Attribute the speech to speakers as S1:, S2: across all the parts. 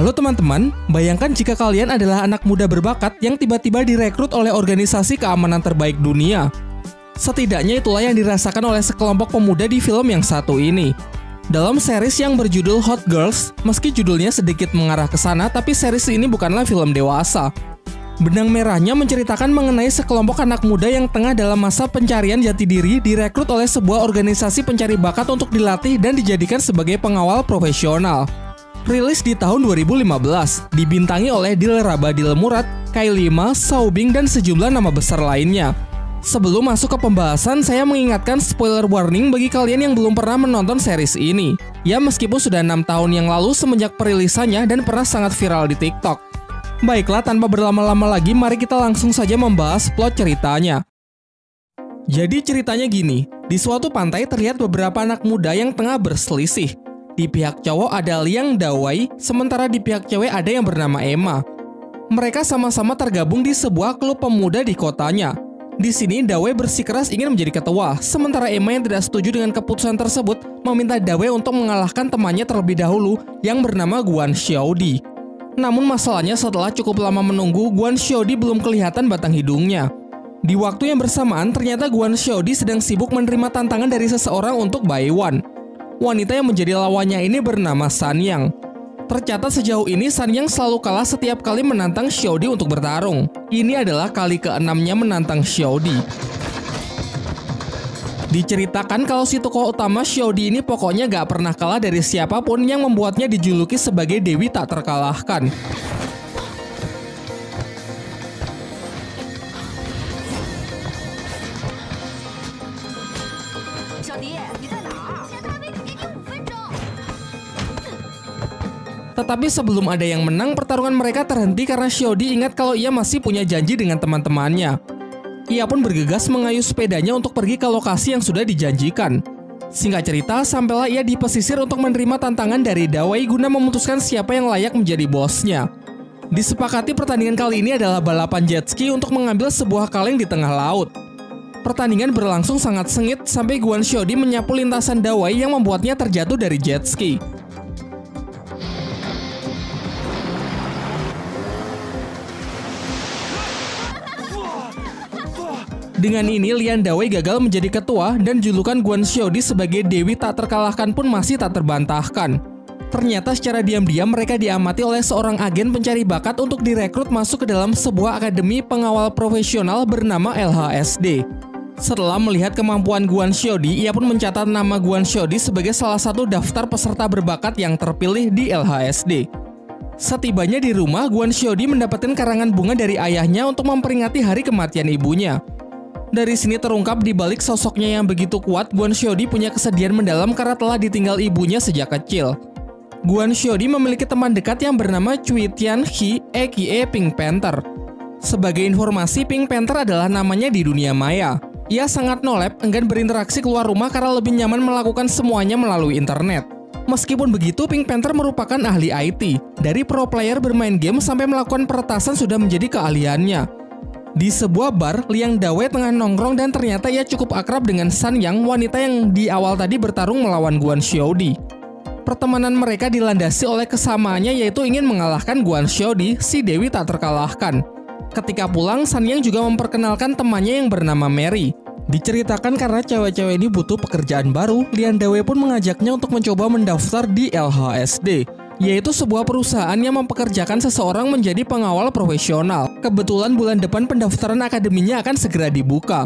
S1: Halo teman-teman, bayangkan jika kalian adalah anak muda berbakat yang tiba-tiba direkrut oleh organisasi keamanan terbaik dunia. Setidaknya itulah yang dirasakan oleh sekelompok pemuda di film yang satu ini. Dalam series yang berjudul Hot Girls, meski judulnya sedikit mengarah ke sana, tapi series ini bukanlah film dewasa. Benang merahnya menceritakan mengenai sekelompok anak muda yang tengah dalam masa pencarian jati diri direkrut oleh sebuah organisasi pencari bakat untuk dilatih dan dijadikan sebagai pengawal profesional. Rilis di tahun 2015, dibintangi oleh Dilraba Dilmurad, Kylie Ma, Xiaobing, dan sejumlah nama besar lainnya. Sebelum masuk ke pembahasan, saya mengingatkan spoiler warning bagi kalian yang belum pernah menonton series ini. Ya, meskipun sudah 6 tahun yang lalu semenjak perilisannya dan pernah sangat viral di TikTok. Baiklah, tanpa berlama-lama lagi, mari kita langsung saja membahas plot ceritanya. Jadi ceritanya gini, di suatu pantai terlihat beberapa anak muda yang tengah berselisih. Di pihak cowok ada Liang Dawei, sementara di pihak cewek ada yang bernama Emma. Mereka sama-sama tergabung di sebuah klub pemuda di kotanya. Di sini Dawei bersikeras ingin menjadi ketua, sementara Emma yang tidak setuju dengan keputusan tersebut meminta Dawei untuk mengalahkan temannya terlebih dahulu yang bernama Guan Xiaodi. Namun masalahnya setelah cukup lama menunggu, Guan Xiaodi belum kelihatan batang hidungnya. Di waktu yang bersamaan, ternyata Guan Xiaodi sedang sibuk menerima tantangan dari seseorang untuk Baiwan. Wanita yang menjadi lawannya ini bernama Sanyang. Tercatat sejauh ini Sanyang selalu kalah setiap kali menantang Xiaodi untuk bertarung. Ini adalah kali ke-6-nya menantang Xiaodi. Diceritakan kalau si tokoh utama Xiaodi ini pokoknya gak pernah kalah dari siapapun yang membuatnya dijuluki sebagai Dewi tak terkalahkan. Tetapi sebelum ada yang menang, pertarungan mereka terhenti karena Xiaodi ingat kalau ia masih punya janji dengan teman-temannya. Ia pun bergegas mengayuh sepedanya untuk pergi ke lokasi yang sudah dijanjikan. Singkat cerita, sampailah ia di pesisir untuk menerima tantangan dari Dawei guna memutuskan siapa yang layak menjadi bosnya. Disepakati pertandingan kali ini adalah balapan jet ski untuk mengambil sebuah kaleng di tengah laut. Pertandingan berlangsung sangat sengit sampai Guan Xiaodi menyapu lintasan Dawei yang membuatnya terjatuh dari jet ski. Dengan ini, Liang Dawei gagal menjadi ketua dan julukan Guan Xiaodi sebagai Dewi tak terkalahkan pun masih tak terbantahkan. Ternyata secara diam-diam mereka diamati oleh seorang agen pencari bakat untuk direkrut masuk ke dalam sebuah akademi pengawal profesional bernama LHSD. Setelah melihat kemampuan Guan Xiaodi, ia pun mencatat nama Guan Xiaodi sebagai salah satu daftar peserta berbakat yang terpilih di LHSD. Setibanya di rumah, Guan Xiaodi mendapatkan karangan bunga dari ayahnya untuk memperingati hari kematian ibunya. Dari sini terungkap di balik sosoknya yang begitu kuat, Guan Xiaodi punya kesedihan mendalam karena telah ditinggal ibunya sejak kecil. Guan Xiaodi memiliki teman dekat yang bernama Cui Tianhe, aka Pink Panther. Sebagai informasi, Pink Panther adalah namanya di dunia maya. Ia sangat nolep, enggan berinteraksi keluar rumah karena lebih nyaman melakukan semuanya melalui internet. Meskipun begitu, Pink Panther merupakan ahli IT. Dari pro player bermain game sampai melakukan peretasan sudah menjadi keahliannya. Di sebuah bar, Liang Dawei tengah nongkrong dan ternyata ia cukup akrab dengan Sanyang, wanita yang di awal tadi bertarung melawan Guan Xiaodi. Pertemanan mereka dilandasi oleh kesamaannya yaitu ingin mengalahkan Guan Xiaodi, si Dewi tak terkalahkan. Ketika pulang, Sanyang juga memperkenalkan temannya yang bernama Mary. Diceritakan karena cewek-cewek ini butuh pekerjaan baru, Liang Dawei pun mengajaknya untuk mencoba mendaftar di LHSD. Yaitu sebuah perusahaan yang mempekerjakan seseorang menjadi pengawal profesional. Kebetulan bulan depan pendaftaran akademinya akan segera dibuka.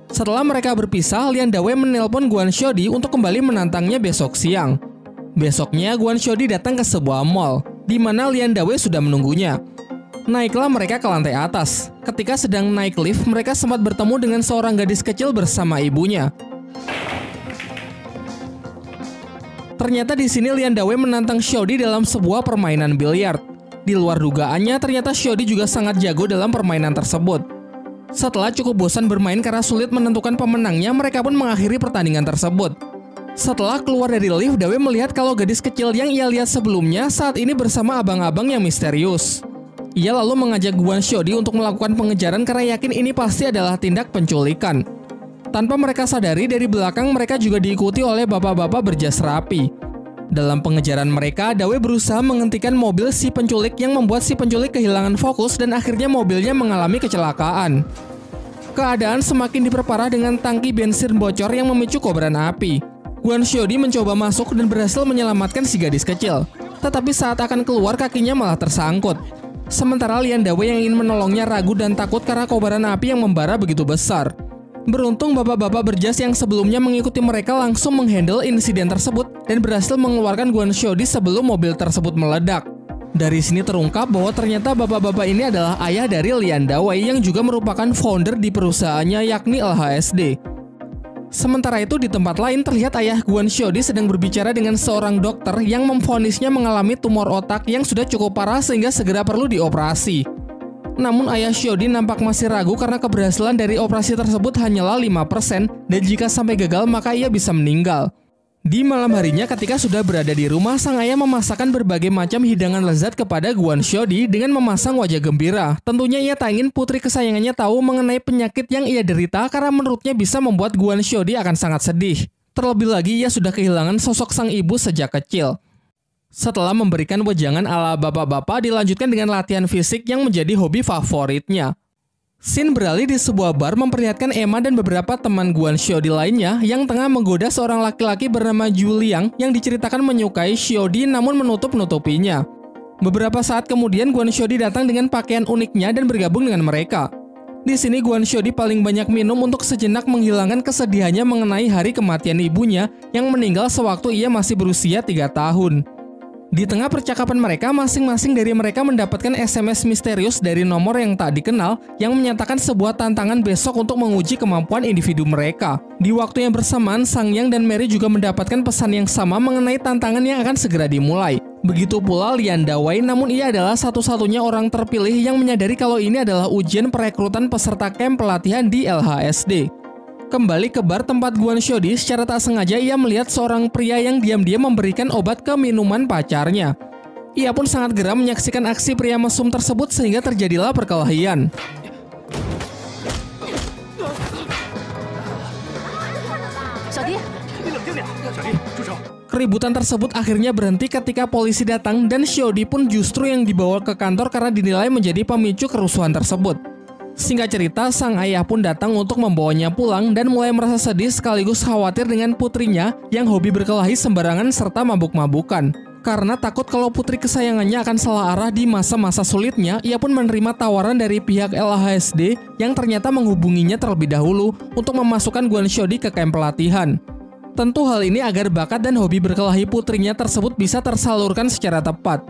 S1: Setelah mereka berpisah, Liang Dawei menelpon Guan Xiaodi untuk kembali menantangnya besok siang. Besoknya, Guan Xiaodi datang ke sebuah mall, di mana Liang Dawei sudah menunggunya. Naiklah mereka ke lantai atas. Ketika sedang naik lift, mereka sempat bertemu dengan seorang gadis kecil bersama ibunya. Ternyata di sini Liang Dawei menantang Xiaodi dalam sebuah permainan biliar. Di luar dugaannya, ternyata Xiaodi juga sangat jago dalam permainan tersebut. Setelah cukup bosan bermain karena sulit menentukan pemenangnya, mereka pun mengakhiri pertandingan tersebut. Setelah keluar dari lift, Dawei melihat kalau gadis kecil yang ia lihat sebelumnya saat ini bersama abang-abang yang misterius. Ia lalu mengajak Guan Xiaodi untuk melakukan pengejaran karena yakin ini pasti adalah tindak penculikan. Tanpa mereka sadari, dari belakang mereka juga diikuti oleh bapak-bapak berjas rapi. Dalam pengejaran mereka, Dawei berusaha menghentikan mobil si penculik yang membuat si penculik kehilangan fokus dan akhirnya mobilnya mengalami kecelakaan. Keadaan semakin diperparah dengan tangki bensin bocor yang memicu kobaran api. Guan Xiaodi mencoba masuk dan berhasil menyelamatkan si gadis kecil. Tetapi saat akan keluar kakinya malah tersangkut. Sementara Lian Dawei yang ingin menolongnya ragu dan takut karena kobaran api yang membara begitu besar. Beruntung bapak-bapak berjas yang sebelumnya mengikuti mereka langsung menghandle insiden tersebut dan berhasil mengeluarkan Guan Xiaodi sebelum mobil tersebut meledak. Dari sini terungkap bahwa ternyata bapak-bapak ini adalah ayah dari Lian Dawei yang juga merupakan founder di perusahaannya yakni LHSD. Sementara itu di tempat lain terlihat ayah Guan Xiaodi sedang berbicara dengan seorang dokter yang memvonisnya mengalami tumor otak yang sudah cukup parah sehingga segera perlu dioperasi. Namun ayah Xiaodi nampak masih ragu karena keberhasilan dari operasi tersebut hanyalah 5% dan jika sampai gagal maka ia bisa meninggal. Di malam harinya ketika sudah berada di rumah, sang ayah memasakkan berbagai macam hidangan lezat kepada Guan Xiaodi dengan memasang wajah gembira. Tentunya ia tak ingin putri kesayangannya tahu mengenai penyakit yang ia derita karena menurutnya bisa membuat Guan Xiaodi akan sangat sedih. Terlebih lagi ia sudah kehilangan sosok sang ibu sejak kecil. Setelah memberikan wejangan ala bapak-bapak, dilanjutkan dengan latihan fisik yang menjadi hobi favoritnya. Scene beralih di sebuah bar memperlihatkan Emma dan beberapa teman Guan Xiaodi lainnya yang tengah menggoda seorang laki-laki bernama Juliang yang diceritakan menyukai Xiaodi namun menutup-nutupinya. Beberapa saat kemudian Guan Xiaodi datang dengan pakaian uniknya dan bergabung dengan mereka. Di sini Guan Xiaodi paling banyak minum untuk sejenak menghilangkan kesedihannya mengenai hari kematian ibunya yang meninggal sewaktu ia masih berusia 3 tahun. Di tengah percakapan mereka, masing-masing dari mereka mendapatkan SMS misterius dari nomor yang tak dikenal yang menyatakan sebuah tantangan besok untuk menguji kemampuan individu mereka. Di waktu yang bersamaan, Sang Yang dan Mary juga mendapatkan pesan yang sama mengenai tantangan yang akan segera dimulai. Begitu pula Lian Dawei, namun ia adalah satu-satunya orang terpilih yang menyadari kalau ini adalah ujian perekrutan peserta camp pelatihan di LHSD. Kembali ke bar tempat Guan Xiaodi, secara tak sengaja ia melihat seorang pria yang diam-diam memberikan obat ke minuman pacarnya. Ia pun sangat geram menyaksikan aksi pria mesum tersebut sehingga terjadilah perkelahian. Keributan tersebut akhirnya berhenti ketika polisi datang dan Xiaodi pun justru yang dibawa ke kantor karena dinilai menjadi pemicu kerusuhan tersebut. Singkat cerita, sang ayah pun datang untuk membawanya pulang dan mulai merasa sedih sekaligus khawatir dengan putrinya yang hobi berkelahi sembarangan serta mabuk-mabukan. Karena takut kalau putri kesayangannya akan salah arah di masa-masa sulitnya, ia pun menerima tawaran dari pihak LHSD yang ternyata menghubunginya terlebih dahulu untuk memasukkan Guan Xiaodi ke kamp pelatihan. Tentu hal ini agar bakat dan hobi berkelahi putrinya tersebut bisa tersalurkan secara tepat.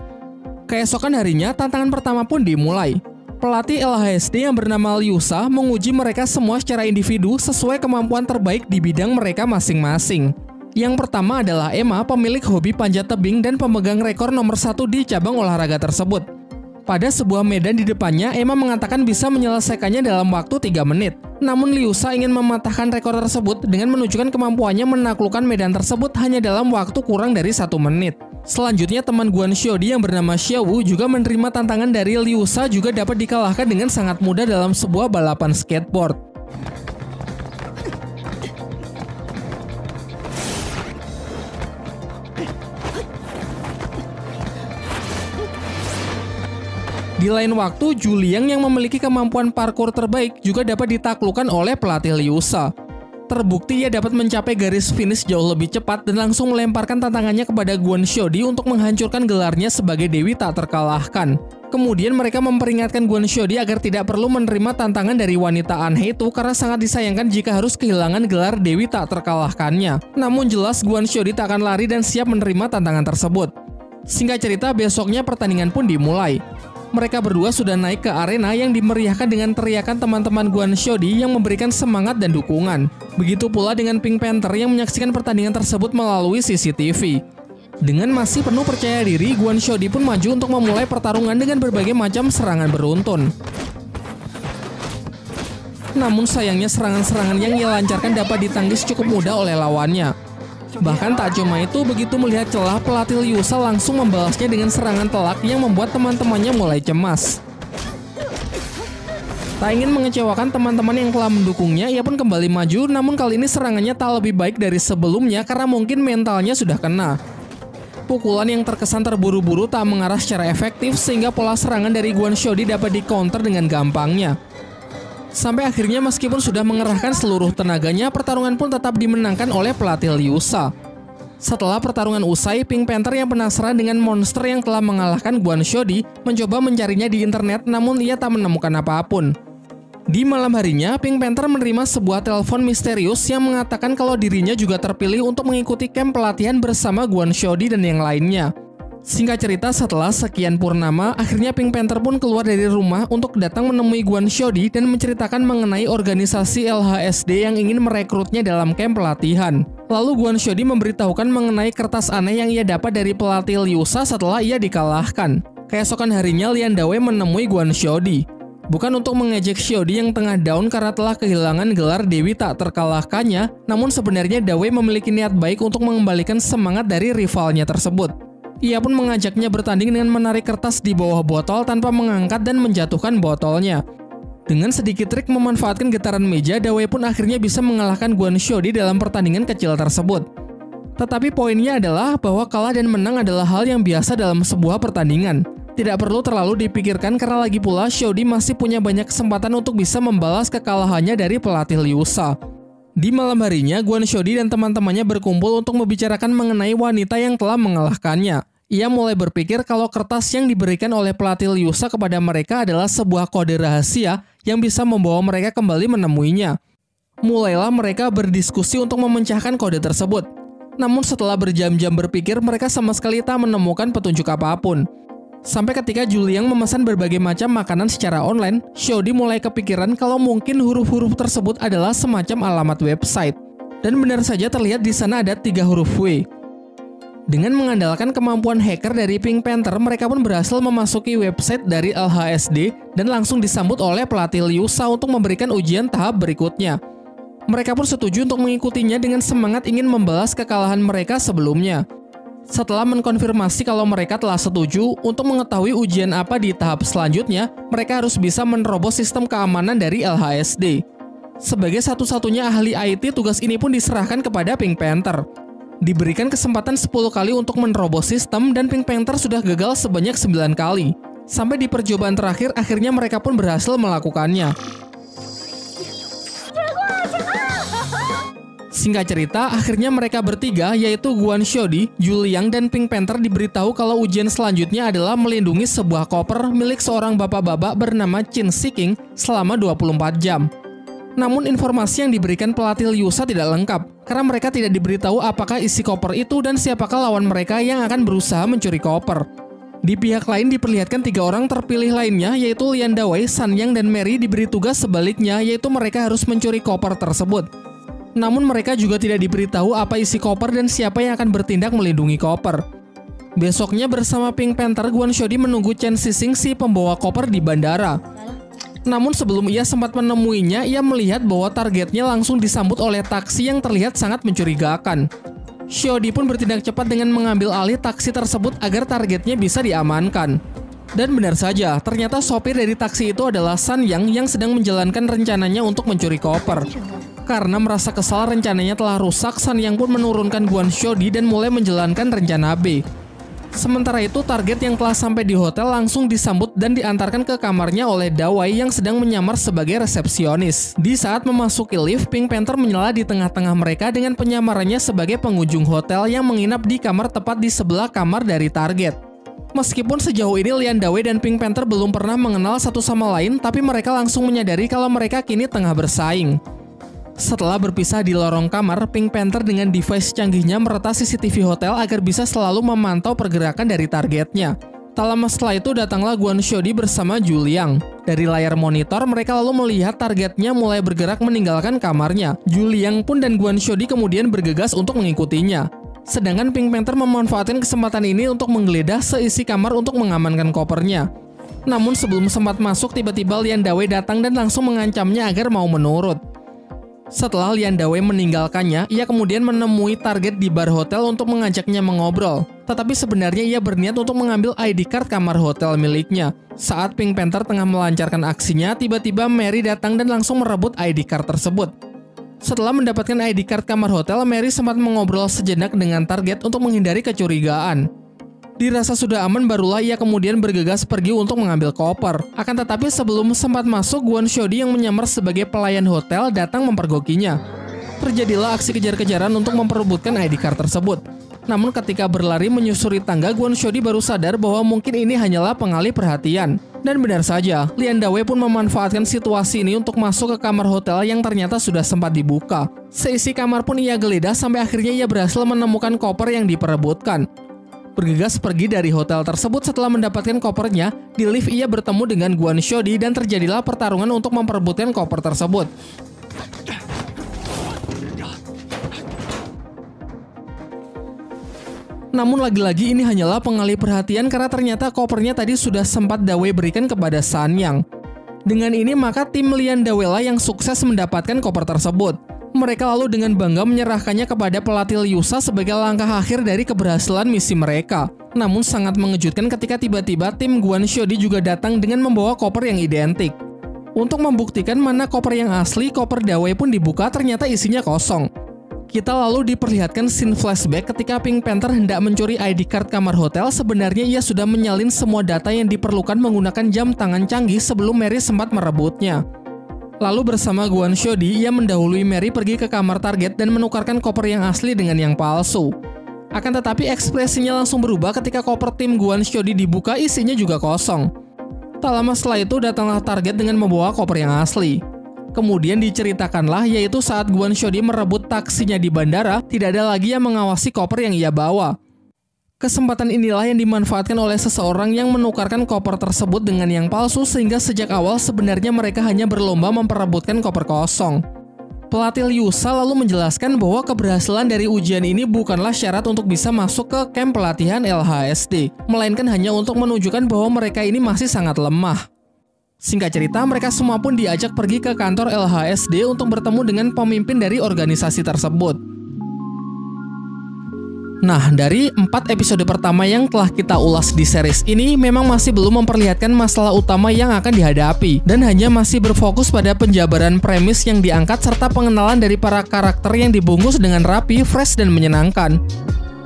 S1: Keesokan harinya, tantangan pertama pun dimulai. Pelatih LHSD yang bernama Liu Sha menguji mereka semua secara individu sesuai kemampuan terbaik di bidang mereka masing-masing. Yang pertama adalah Emma, pemilik hobi panjat tebing dan pemegang rekor nomor 1 di cabang olahraga tersebut. Pada sebuah medan di depannya, Emma mengatakan bisa menyelesaikannya dalam waktu 3 menit. Namun Liu Sha ingin mematahkan rekor tersebut dengan menunjukkan kemampuannya menaklukkan medan tersebut hanya dalam waktu kurang dari 1 menit. Selanjutnya teman Guan Xiaodi yang bernama Xiaowu juga menerima tantangan dari Liu Sha juga dapat dikalahkan dengan sangat mudah dalam sebuah balapan skateboard. Di lain waktu, Juliang yang memiliki kemampuan parkour terbaik juga dapat ditaklukkan oleh pelatih Liu Sha. Terbukti ia dapat mencapai garis finish jauh lebih cepat dan langsung melemparkan tantangannya kepada Guan Xiaodi untuk menghancurkan gelarnya sebagai Dewi tak terkalahkan. Kemudian mereka memperingatkan Guan Xiaodi agar tidak perlu menerima tantangan dari wanita aneh itu karena sangat disayangkan jika harus kehilangan gelar Dewi tak terkalahkannya. Namun jelas Guan Xiaodi tak akan lari dan siap menerima tantangan tersebut. Singkat cerita, besoknya pertandingan pun dimulai. Mereka berdua sudah naik ke arena yang dimeriahkan dengan teriakan teman-teman Guan Xiaodi yang memberikan semangat dan dukungan. Begitu pula dengan Pink Panther yang menyaksikan pertandingan tersebut melalui CCTV. Dengan masih penuh percaya diri, Guan Xiaodi pun maju untuk memulai pertarungan dengan berbagai macam serangan beruntun. Namun sayangnya serangan-serangan yang ia lancarkan dapat ditangkis cukup mudah oleh lawannya. Bahkan tak cuma itu, begitu melihat celah, pelatih Liu Sha langsung membalasnya dengan serangan telak yang membuat teman-temannya mulai cemas. Tak ingin mengecewakan teman-teman yang telah mendukungnya, ia pun kembali maju, namun kali ini serangannya tak lebih baik dari sebelumnya karena mungkin mentalnya sudah kena. Pukulan yang terkesan terburu-buru tak mengarah secara efektif sehingga pola serangan dari Guan Xiaodi dapat di-counter dengan gampangnya. Sampai akhirnya meskipun sudah mengerahkan seluruh tenaganya, pertarungan pun tetap dimenangkan oleh pelatih Liu Sha. Setelah pertarungan usai, Pink Panther yang penasaran dengan monster yang telah mengalahkan Guan Xiaodi mencoba mencarinya di internet, namun ia tak menemukan apapun. Di malam harinya, Pink Panther menerima sebuah telepon misterius yang mengatakan kalau dirinya juga terpilih untuk mengikuti camp pelatihan bersama Guan Xiaodi dan yang lainnya. Singkat cerita, setelah sekian purnama, akhirnya Pink Panther pun keluar dari rumah untuk datang menemui Guan Xiaodi dan menceritakan mengenai organisasi LHSD yang ingin merekrutnya dalam camp pelatihan. Lalu Guan Xiaodi memberitahukan mengenai kertas aneh yang ia dapat dari pelatih Liu Sha setelah ia dikalahkan. Keesokan harinya, Lian Dawei menemui Guan Xiaodi. Bukan untuk mengejek Xiaodi yang tengah down karena telah kehilangan gelar Dewi tak terkalahkannya, namun sebenarnya Dawei memiliki niat baik untuk mengembalikan semangat dari rivalnya tersebut. Ia pun mengajaknya bertanding dengan menarik kertas di bawah botol tanpa mengangkat dan menjatuhkan botolnya. Dengan sedikit trik memanfaatkan getaran meja, Dawei pun akhirnya bisa mengalahkan Guan Xiaodi dalam pertandingan kecil tersebut. Tetapi poinnya adalah bahwa kalah dan menang adalah hal yang biasa dalam sebuah pertandingan. Tidak perlu terlalu dipikirkan karena lagi pula Xiaodi masih punya banyak kesempatan untuk bisa membalas kekalahannya dari pelatih Liu Sha. Di malam harinya, Guan Xiaodi dan teman-temannya berkumpul untuk membicarakan mengenai wanita yang telah mengalahkannya. Ia mulai berpikir kalau kertas yang diberikan oleh pelatih Liu Sha kepada mereka adalah sebuah kode rahasia yang bisa membawa mereka kembali menemuinya. Mulailah mereka berdiskusi untuk memecahkan kode tersebut. Namun setelah berjam-jam berpikir, mereka sama sekali tak menemukan petunjuk apapun. Sampai ketika Juliang memesan berbagai macam makanan secara online, Xiaodi mulai kepikiran kalau mungkin huruf-huruf tersebut adalah semacam alamat website. Dan benar saja terlihat di sana ada 3 huruf W. Dengan mengandalkan kemampuan hacker dari Pink Panther, mereka pun berhasil memasuki website dari LHSD dan langsung disambut oleh pelatih Liu Sha untuk memberikan ujian tahap berikutnya. Mereka pun setuju untuk mengikutinya dengan semangat ingin membalas kekalahan mereka sebelumnya. Setelah mengkonfirmasi kalau mereka telah setuju untuk mengetahui ujian apa di tahap selanjutnya, mereka harus bisa menerobos sistem keamanan dari LHSD. Sebagai satu-satunya ahli IT, tugas ini pun diserahkan kepada Pink Panther. Diberikan kesempatan 10 kali untuk menerobos sistem dan Pink Panther sudah gagal sebanyak 9 kali. Sampai di percobaan terakhir, akhirnya mereka pun berhasil melakukannya. Singkat cerita, akhirnya mereka bertiga, yaitu Guan Xiaodi, Juliang, dan Pink Panther diberitahu kalau ujian selanjutnya adalah melindungi sebuah koper milik seorang bapak-bapak bernama Qin Shiking selama 24 jam. Namun informasi yang diberikan pelatih Liu Sha tidak lengkap, karena mereka tidak diberitahu apakah isi koper itu dan siapakah lawan mereka yang akan berusaha mencuri koper. Di pihak lain diperlihatkan 3 orang terpilih lainnya, yaitu Lian Dawei, San Yang, dan Mary diberi tugas sebaliknya, yaitu mereka harus mencuri koper tersebut. Namun mereka juga tidak diberitahu apa isi koper dan siapa yang akan bertindak melindungi koper. Besoknya bersama Pink Panther, Guan Xiaodi menunggu Chen Xixing si pembawa koper di bandara. Namun sebelum ia sempat menemuinya, ia melihat bahwa targetnya langsung disambut oleh taksi yang terlihat sangat mencurigakan. Xiaodi pun bertindak cepat dengan mengambil alih taksi tersebut agar targetnya bisa diamankan. Dan benar saja, ternyata sopir dari taksi itu adalah San yang sedang menjalankan rencananya untuk mencuri koper. Karena merasa kesal rencananya telah rusak, San Yang pun menurunkan Guan Xiaodi dan mulai menjalankan rencana B. Sementara itu, target yang telah sampai di hotel langsung disambut dan diantarkan ke kamarnya oleh Dawei yang sedang menyamar sebagai resepsionis. Di saat memasuki lift, Pink Panther menyela di tengah-tengah mereka dengan penyamarannya sebagai pengunjung hotel yang menginap di kamar tepat di sebelah kamar dari target. Meskipun sejauh ini Lian Dawei dan Pink Panther belum pernah mengenal satu sama lain, tapi mereka langsung menyadari kalau mereka kini tengah bersaing. Setelah berpisah di lorong kamar, Pink Panther dengan device canggihnya meretas CCTV hotel agar bisa selalu memantau pergerakan dari targetnya. Tak lama setelah itu datanglah Guan Xiaodi bersama Juliang. Dari layar monitor, mereka lalu melihat targetnya mulai bergerak meninggalkan kamarnya. Juliang pun dan Guan Xiaodi kemudian bergegas untuk mengikutinya. Sedangkan Pink Panther memanfaatkan kesempatan ini untuk menggeledah seisi kamar untuk mengamankan kopernya. Namun sebelum sempat masuk, tiba-tiba Lian Dawei datang dan langsung mengancamnya agar mau menurut. Setelah Lian Dawei meninggalkannya, ia kemudian menemui target di bar hotel untuk mengajaknya mengobrol. Tetapi sebenarnya ia berniat untuk mengambil ID card kamar hotel miliknya. Saat Pink Panther tengah melancarkan aksinya, tiba-tiba Mary datang dan langsung merebut ID card tersebut. Setelah mendapatkan ID card kamar hotel, Mary sempat mengobrol sejenak dengan target untuk menghindari kecurigaan. Dirasa sudah aman, barulah ia kemudian bergegas pergi untuk mengambil koper. Akan tetapi sebelum sempat masuk, Kwon Seo-di yang menyamar sebagai pelayan hotel datang mempergokinya. Terjadilah aksi kejar-kejaran untuk memperebutkan ID card tersebut. Namun ketika berlari menyusuri tangga, Kwon Seo-di baru sadar bahwa mungkin ini hanyalah pengalih perhatian. Dan benar saja, Lian Da-wei pun memanfaatkan situasi ini untuk masuk ke kamar hotel yang ternyata sudah sempat dibuka. Seisi kamar pun ia geledah sampai akhirnya ia berhasil menemukan koper yang diperebutkan. Bergegas pergi dari hotel tersebut setelah mendapatkan kopernya, di lift ia bertemu dengan Kwon Seo-di dan terjadilah pertarungan untuk memperebutkan koper tersebut. Namun lagi-lagi ini hanyalah pengalih perhatian karena ternyata kopernya tadi sudah sempat Da-wei berikan kepada Sanyang. Dengan ini maka tim Lian Da-wei lah yang sukses mendapatkan koper tersebut. Mereka lalu dengan bangga menyerahkannya kepada pelatih Liusa sebagai langkah akhir dari keberhasilan misi mereka. Namun sangat mengejutkan ketika tiba-tiba tim Kwon Seo-di juga datang dengan membawa koper yang identik. Untuk membuktikan mana koper yang asli, koper Da-wei pun dibuka, ternyata isinya kosong. Kita lalu diperlihatkan scene flashback ketika Pink Panther hendak mencuri ID card kamar hotel. Sebenarnya ia sudah menyalin semua data yang diperlukan menggunakan jam tangan canggih sebelum Mary sempat merebutnya. Lalu bersama Kwon Seo-di, ia mendahului Mary pergi ke kamar target dan menukarkan koper yang asli dengan yang palsu. Akan tetapi ekspresinya langsung berubah ketika koper tim Kwon Seo-di dibuka, isinya juga kosong. Tak lama setelah itu datanglah target dengan membawa koper yang asli. Kemudian diceritakanlah yaitu saat Kwon Seo-di merebut taksinya di bandara, tidak ada lagi yang mengawasi koper yang ia bawa. Kesempatan inilah yang dimanfaatkan oleh seseorang yang menukarkan koper tersebut dengan yang palsu sehingga sejak awal sebenarnya mereka hanya berlomba memperebutkan koper kosong. Pelatih Liusa lalu menjelaskan bahwa keberhasilan dari ujian ini bukanlah syarat untuk bisa masuk ke camp pelatihan LHSD, melainkan hanya untuk menunjukkan bahwa mereka ini masih sangat lemah. Singkat cerita, mereka semua pun diajak pergi ke kantor LHSD untuk bertemu dengan pemimpin dari organisasi tersebut. Nah, dari 4 episode pertama yang telah kita ulas di series ini memang masih belum memperlihatkan masalah utama yang akan dihadapi dan hanya masih berfokus pada penjabaran premis yang diangkat serta pengenalan dari para karakter yang dibungkus dengan rapi, fresh, dan menyenangkan.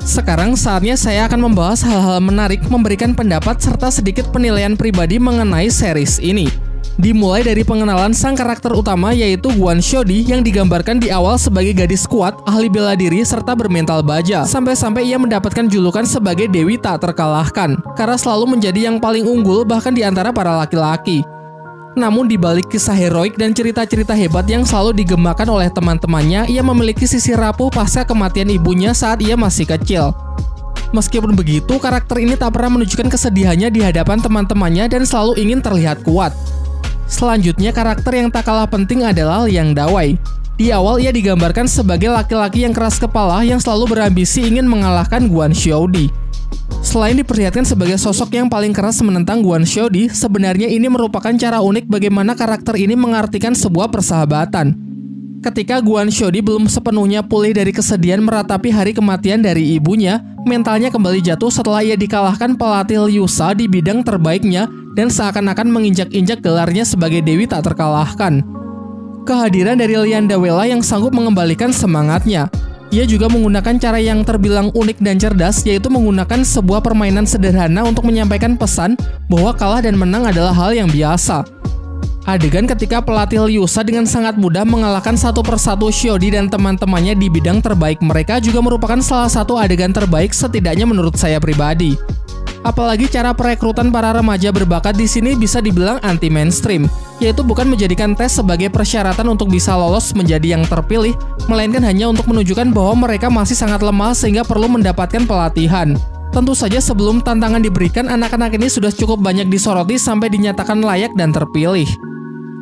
S1: Sekarang saatnya saya akan membahas hal-hal menarik, memberikan pendapat serta sedikit penilaian pribadi mengenai series ini. Dimulai dari pengenalan sang karakter utama yaitu Kwon Seo-di yang digambarkan di awal sebagai gadis kuat, ahli bela diri, serta bermental baja. Sampai-sampai ia mendapatkan julukan sebagai Dewi tak terkalahkan, karena selalu menjadi yang paling unggul bahkan di antara para laki-laki. Namun di balik kisah heroik dan cerita-cerita hebat yang selalu digemakan oleh teman-temannya, ia memiliki sisi rapuh pasca kematian ibunya saat ia masih kecil. Meskipun begitu, karakter ini tak pernah menunjukkan kesedihannya di hadapan teman-temannya dan selalu ingin terlihat kuat. Selanjutnya, karakter yang tak kalah penting adalah Lian Da-wei. Di awal ia digambarkan sebagai laki-laki yang keras kepala yang selalu berambisi ingin mengalahkan Kwon Seo-di. Selain diperlihatkan sebagai sosok yang paling keras menentang Kwon Seo-di, sebenarnya ini merupakan cara unik bagaimana karakter ini mengartikan sebuah persahabatan. Ketika Kwon Seo-di belum sepenuhnya pulih dari kesedihan meratapi hari kematian dari ibunya, mentalnya kembali jatuh setelah ia dikalahkan pelatih Liusa di bidang terbaiknya dan seakan-akan menginjak-injak gelarnya sebagai Dewi tak terkalahkan. Kehadiran dari Lian Da-wei lah yang sanggup mengembalikan semangatnya. Ia juga menggunakan cara yang terbilang unik dan cerdas, yaitu menggunakan sebuah permainan sederhana untuk menyampaikan pesan bahwa kalah dan menang adalah hal yang biasa. Adegan ketika pelatih Liusa dengan sangat mudah mengalahkan satu persatu Seo-di dan teman-temannya di bidang terbaik mereka juga merupakan salah satu adegan terbaik setidaknya menurut saya pribadi. Apalagi cara perekrutan para remaja berbakat di sini bisa dibilang anti-mainstream, yaitu bukan menjadikan tes sebagai persyaratan untuk bisa lolos menjadi yang terpilih, melainkan hanya untuk menunjukkan bahwa mereka masih sangat lemah sehingga perlu mendapatkan pelatihan. Tentu saja sebelum tantangan diberikan, anak-anak ini sudah cukup banyak disoroti sampai dinyatakan layak dan terpilih.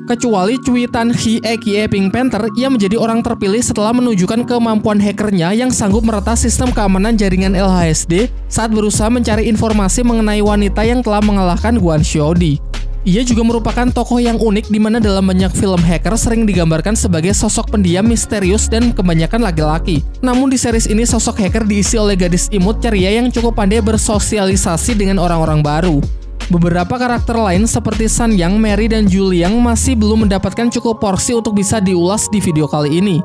S1: Kecuali Cui Tan-hee aka Pink Panther, ia menjadi orang terpilih setelah menunjukkan kemampuan hackernya yang sanggup meretas sistem keamanan jaringan LHSD saat berusaha mencari informasi mengenai wanita yang telah mengalahkan Kwon Seo-di. Ia juga merupakan tokoh yang unik di mana dalam banyak film hacker sering digambarkan sebagai sosok pendiam, misterius, dan kebanyakan laki-laki. Namun di series ini sosok hacker diisi oleh gadis imut ceria yang cukup pandai bersosialisasi dengan orang-orang baru. Beberapa karakter lain seperti Sanyang, Mary, dan Juliang masih belum mendapatkan cukup porsi untuk bisa diulas di video kali ini.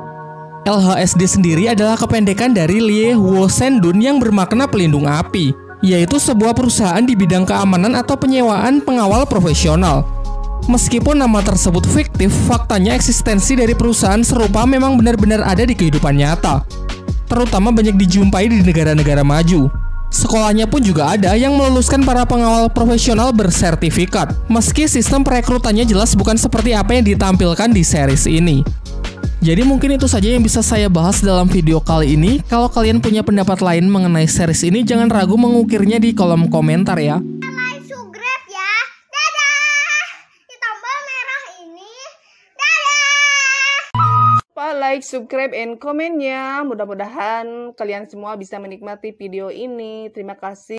S1: LHSD sendiri adalah kependekan dari Lie Huo Sendun yang bermakna pelindung api, yaitu sebuah perusahaan di bidang keamanan atau penyewaan pengawal profesional. Meskipun nama tersebut fiktif, faktanya eksistensi dari perusahaan serupa memang benar-benar ada di kehidupan nyata, terutama banyak dijumpai di negara-negara maju. Sekolahnya pun juga ada yang meluluskan para pengawal profesional bersertifikat, meski sistem perekrutannya jelas bukan seperti apa yang ditampilkan di series ini. Jadi mungkin itu saja yang bisa saya bahas dalam video kali ini. Kalau kalian punya pendapat lain mengenai series ini, jangan ragu mengukirnya di kolom komentar ya.
S2: Like, subscribe ya. Dadah. Di tombol merah ini. Dadah.
S3: Like, subscribe, and komennya. Mudah-mudahan kalian semua bisa menikmati video ini. Terima kasih.